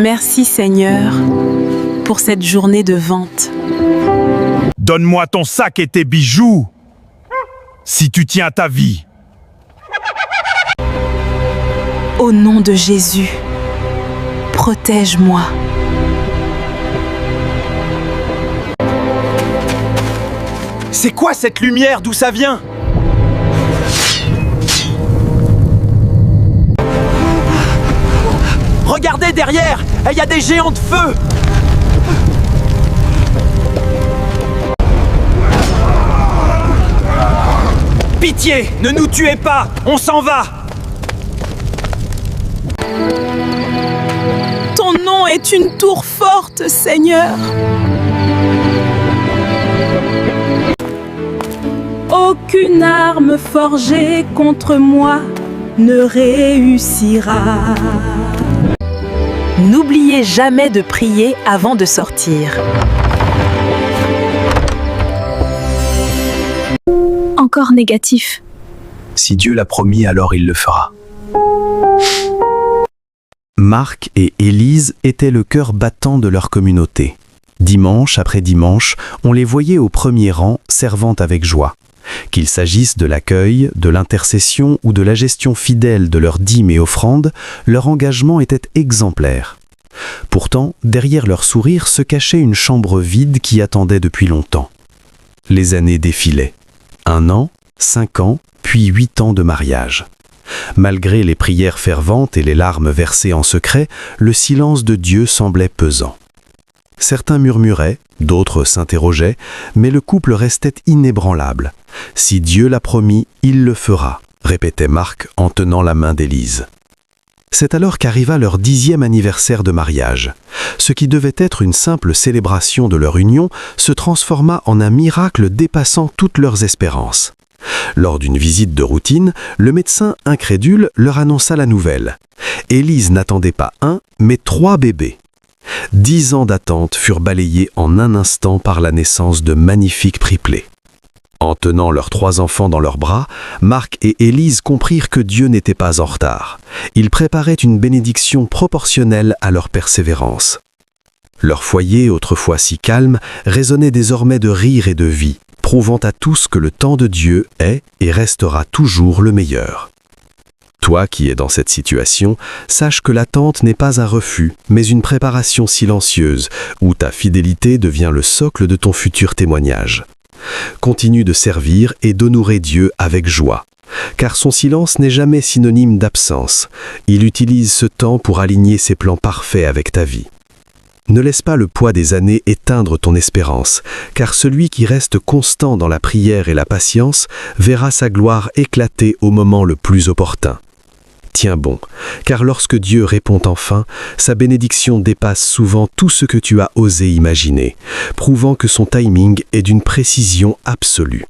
Merci Seigneur pour cette journée de vente. Donne-moi ton sac et tes bijoux, si tu tiens ta vie. Au nom de Jésus, protège-moi. C'est quoi cette lumière? D'où ça vient? Regardez derrière! Il y a des géants de feu! Pitié! Ne nous tuez pas! On s'en va! Ton nom est une tour forte, Seigneur. Aucune arme forgée contre moi ne réussira. N'oubliez jamais de prier avant de sortir. Encore négatif. Si Dieu l'a promis, alors il le fera. Marc et Élise étaient le cœur battant de leur communauté. Dimanche après dimanche, on les voyait au premier rang, servant avec joie. Qu'il s'agisse de l'accueil, de l'intercession ou de la gestion fidèle de leurs dîmes et offrandes, leur engagement était exemplaire. Pourtant, derrière leur sourire se cachait une chambre vide qui attendait depuis longtemps. Les années défilaient. 1 an, 5 ans, puis 8 ans de mariage. Malgré les prières ferventes et les larmes versées en secret, le silence de Dieu semblait pesant. Certains murmuraient, d'autres s'interrogeaient, mais le couple restait inébranlable. « Si Dieu l'a promis, il le fera », répétait Marc en tenant la main d'Élise. C'est alors qu'arriva leur 10e anniversaire de mariage. Ce qui devait être une simple célébration de leur union se transforma en un miracle dépassant toutes leurs espérances. Lors d'une visite de routine, le médecin incrédule leur annonça la nouvelle. Élise n'attendait pas 1, mais 3 bébés. 10 ans d'attente furent balayés en un instant par la naissance de magnifiques triplés. En tenant leurs 3 enfants dans leurs bras, Marc et Élise comprirent que Dieu n'était pas en retard. Il préparait une bénédiction proportionnelle à leur persévérance. Leur foyer, autrefois si calme, résonnait désormais de rire et de vie, prouvant à tous que le temps de Dieu est et restera toujours le meilleur. Toi qui es dans cette situation, sache que l'attente n'est pas un refus, mais une préparation silencieuse, où ta fidélité devient le socle de ton futur témoignage. Continue de servir et d'honorer Dieu avec joie, car son silence n'est jamais synonyme d'absence. Il utilise ce temps pour aligner ses plans parfaits avec ta vie. Ne laisse pas le poids des années éteindre ton espérance, car celui qui reste constant dans la prière et la patience verra sa gloire éclater au moment le plus opportun. Tiens bon, car lorsque Dieu répond enfin, sa bénédiction dépasse souvent tout ce que tu as osé imaginer, prouvant que son timing est d'une précision absolue.